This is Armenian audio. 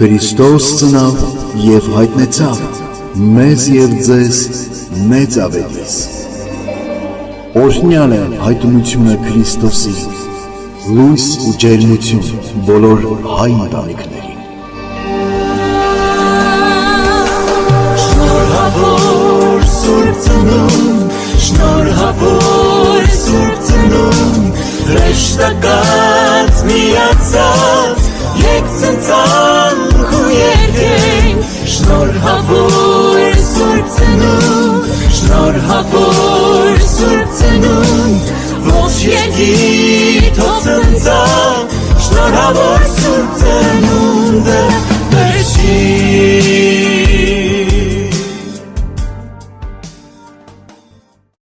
Քրիստոս ծնավ և հայտնեցավ մեզ և ձեզ մեծ ավետիս։ Օրհնյալ է հայտնությունը Քրիստոսի, լույս ու ջերմություն բոլոր հայ ընտանիքներին։ Շնորհավոր Սուրբ Ծնունդ, շնորհավոր Սուրբ Ծնունդ, հրեշտակած միացած, եկցնցանք ու երկենք, շնորհավոր Սուրբ Ծնունդ, շնորհավոր Սուրբ Ծնունդ, ողջ երկիր թող ցնցա, շնորհավոր